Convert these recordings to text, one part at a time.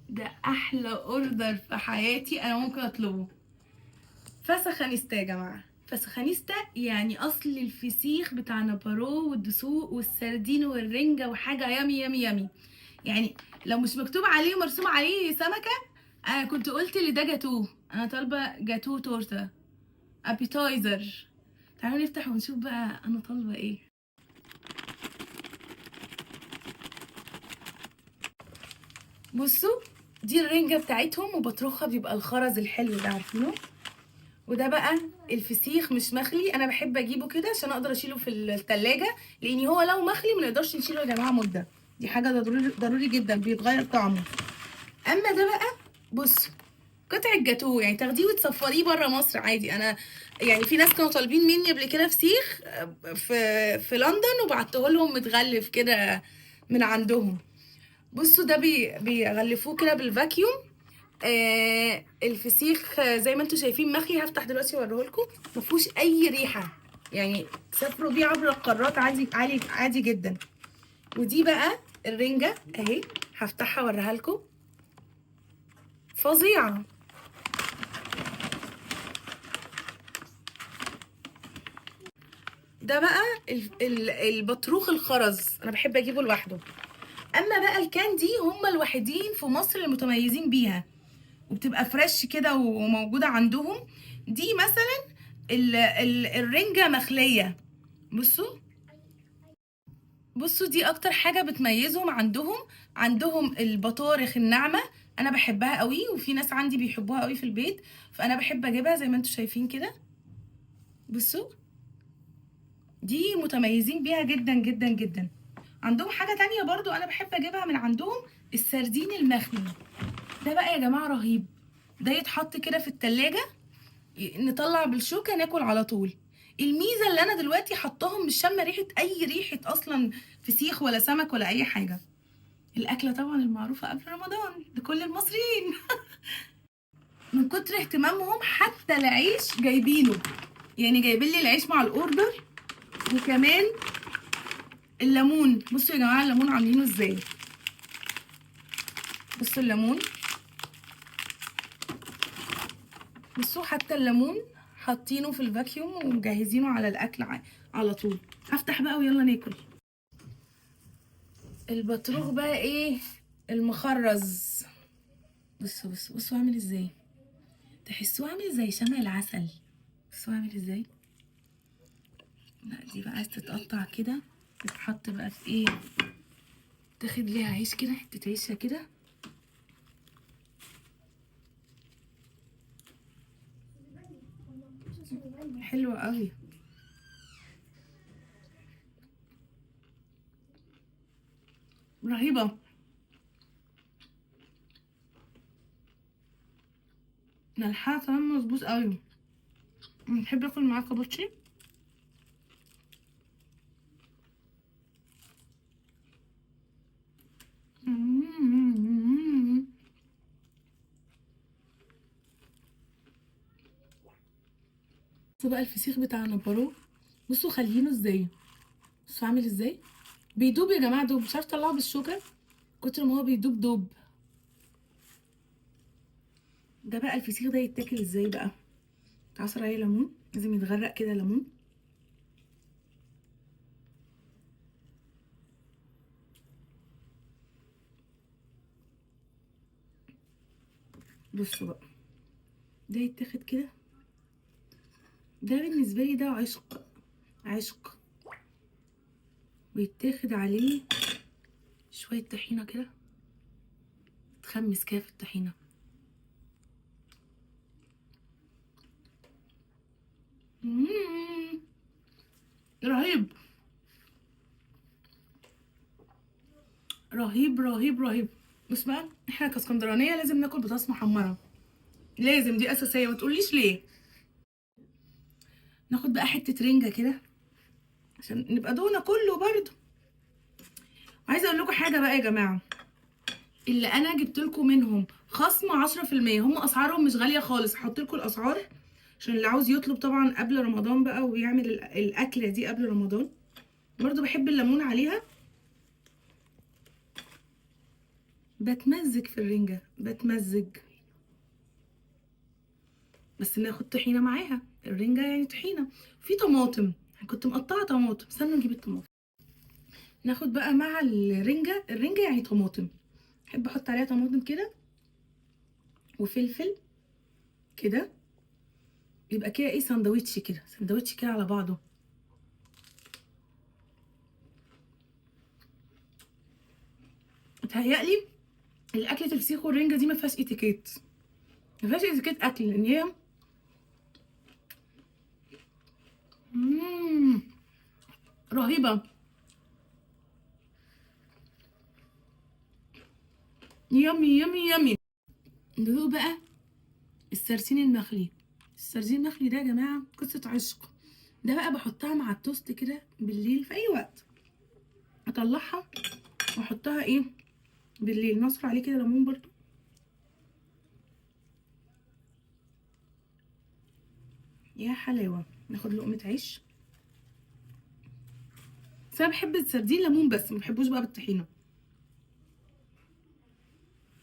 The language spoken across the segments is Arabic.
ده احلى اوردر في حياتي انا ممكن اطلبه. فسخانيستا يا جماعه، فسخانيستا يعني اصل الفسيخ بتاع نابارو والدسوق والسردين والرنجه وحاجه يامي يامي يامي. يعني لو مش مكتوب عليه ومرسوم عليه سمكه انا كنت قلت اللي ده جاتوه. انا طالبه جاتوه تورته ابيتايزر. تعالوا نفتح ونشوف بقى انا طالبه ايه. بصوا، دي الرنجة بتاعتهم وبطرخها بيبقى الخرز الحلو ده عارفينه. وده بقى الفسيخ مش مخلي، انا بحب اجيبه كده عشان اقدر اشيله في التلاجة، لان هو لو مخلي ما نقدرش نشيله يا جماعه مده. دي حاجه ضروري ضروري جدا، بيتغير طعمه. اما ده بقى، بصوا، قطعة جاتوه يعني تاخديه وتصفريه بره مصر عادي. انا يعني في ناس كانوا طالبين مني قبل كده فسيخ في لندن وبعته لهم متغلف كده من عندهم. بصوا ده بيغلفوه كده بالفاكيوم. الفسيخ زي ما انتم شايفين مخلي. هفتح دلوقتي واوريهولكم. مفيهوش اي ريحه، يعني تسافروا بيه عبر القارات عادي عادي عادي جدا. ودي بقى الرنجه اهي، هفتحها واوريها لكم. فظيعه. ده بقى البطروخ الخرز، انا بحب اجيبه لوحده. اما بقى الكاندي هم الوحيدين في مصر المتميزين بيها، وبتبقى فريش كده وموجوده عندهم. دي مثلا الرنجه مخليه. بصوا، بصوا دي اكتر حاجه بتميزهم عندهم. عندهم البطارخ الناعمه، انا بحبها قوي وفي ناس عندي بيحبوها قوي في البيت، فانا بحب اجيبها زي ما انتم شايفين كده. بصوا، دي متميزين بيها جدا جدا جدا. عندهم حاجه تانية برضو انا بحب اجيبها من عندهم، السردين المخلي. ده بقى يا جماعه رهيب. ده يتحط كده في التلاجة، نطلع بالشوكه ناكل على طول. الميزه اللي انا دلوقتي حطاهم مش شامه ريحه اي ريحه اصلا فسيخ ولا سمك ولا اي حاجه. الاكله طبعا المعروفه قبل رمضان لكل المصريين. من كتر اهتمامهم حتى العيش جايبينه، يعني جايبين لي العيش مع الاوردر. وكمان الليمون، بصوا يا جماعه الليمون عاملينه ازاي. بصوا الليمون، بصوا حتى الليمون حاطينه في الفاكيوم ومجهزينه على الاكل على طول. هفتح بقى ويلا ناكل. البطروخ بقى ايه، المخرز. بصوا بصوا بصوا عامل ازاي، تحسوه عامل زي شمع العسل. بصوا عامل ازاي. لا دي بقى عايز تتقطع كده، تتحط بقى في ايه، تاخد ليها عيش كده، حته عيشه كده. حلوه قوي. رهيبه. ملحها كمان مظبوط قوي. بحب اكل معاه كابوتشي. بصوا بقى الفسيخ بتاع نابارو، بصوا خلينه ازاي، بصوا عامل ازاي. بيدوب يا جماعه، دوب، مش عارفه اطلعه بالشوكه كتر ما هو بيدوب دوب. ده بقى الفسيخ ده يتاكل ازاي بقى. تعصر عليه ليمون، لازم يتغرق كده ليمون. بصوا بقى، ده يتاخد كده. ده بالنسبه لي ده عشق، عشق. ويتاخد عليه شويه طحينه كده، تخمس كده في الطحينه. مم. رهيب، رهيب رهيب رهيب. بس بقى احنا كاسكندرانيه لازم ناكل بطاطس محمره، لازم، دي اساسيه، ما تقوليش ليه. ناخد بقى حته رنجه كده عشان نبقى دونا كله برضو. عايزه اقول لكم حاجه بقى يا جماعه، اللي انا جبت لكم منهم خصم 10%. هم اسعارهم مش غاليه خالص، هحط لكم الاسعار عشان اللي عاوز يطلب طبعا قبل رمضان بقى ويعمل الاكله دي قبل رمضان. برضو بحب الليمون عليها. بتمزج في الرنجة، بتمزج. بس ناخد طحينة معاها، الرنجة يعني طحينة. في طماطم، كنت مقطعة طماطم، استنى نجيب الطماطم. ناخد بقى مع الرنجة يعني طماطم، احب احط عليها طماطم كده وفلفل كده، يبقى كده ايه، سندوتش كده، سندوتش كده على بعضه. متهيألي الاكلة الفسيخ والرنجة دي ما فيهاش اتيكيت، ما فيهاش اتيكيت اكل، لان هي مم، رهيبة. يامي يامي يامي. ندوق بقى السرسين المخلي. السرسين المخلي ده يا جماعة قصة عشق. ده بقى بحطها مع التوست كده بالليل في اي وقت، اطلعها واحطها ايه بالليل، نصر عليه كده ليمون برضو. يا حلاوة. ناخد لقمة عيش، بس انا بحب السردين ليمون بس، ما بحبوش بقى بالطحينة.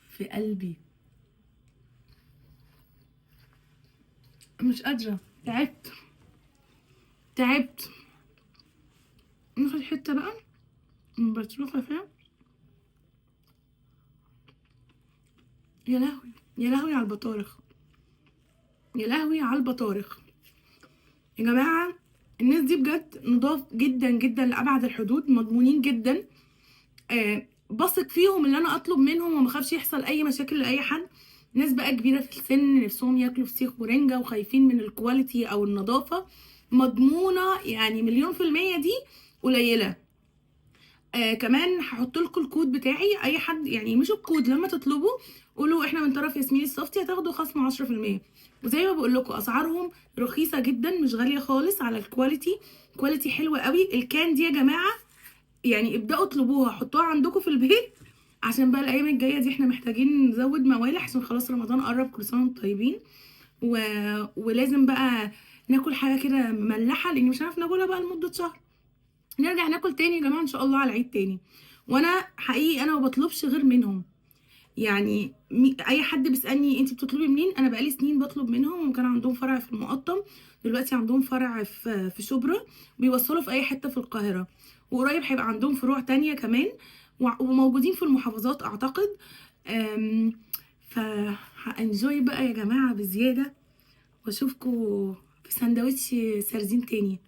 في قلبي، مش قادرة، تعبت تعبت. ناخد حتة بقى من بطروخة فيها. يا لهوي، يا لهوي على البطارخ، يا لهوي على البطارخ. يا جماعة الناس دي بجد نضاف جدا جدا لأبعد الحدود، مضمونين جدا. بثق فيهم اللي انا اطلب منهم وما اخافش يحصل اي مشاكل لاي حد. ناس بقى كبيرة في السن نفسهم ياكلوا فسيخ ورنجة وخايفين من الكواليتي او النظافة، مضمونة يعني مليون في المية دي قليلة. كمان هحط لكم الكود بتاعي، اي حد يعني مش الكود، لما تطلبوا قولوا احنا من طرف ياسمين الصفتي هتاخدوا خصم 10%. وزي ما بقول لكم اسعارهم رخيصه جدا، مش غاليه خالص على الكواليتي، كواليتي حلوه قوي. الكان دي يا جماعه يعني ابداوا اطلبوها، حطوها عندكم في البيت، عشان بقى الايام الجايه دي احنا محتاجين نزود موالح، عشان خلاص رمضان قرب، كل سنه وانتم طيبين. و... ولازم بقى ناكل حاجه كده مملحه، لان مش هنعرف ناكلها بقى لمده شهر. نرجع ناكل تاني يا جماعه ان شاء الله على العيد تاني. وانا حقيقي انا ما بطلبش غير منهم، يعني اي حد بيسالني انت بتطلبي منين، انا بقالي سنين بطلب منهم، وكان عندهم فرع في المقطم، دلوقتي عندهم فرع في شبرا، بيوصلوا في اي حته في القاهره، وقريب هيبقى عندهم فروع تانية كمان، وموجودين في المحافظات اعتقد. أم، ف هانجوي بقى يا جماعه بزياده، واشوفكم في سندوتش سردين تاني.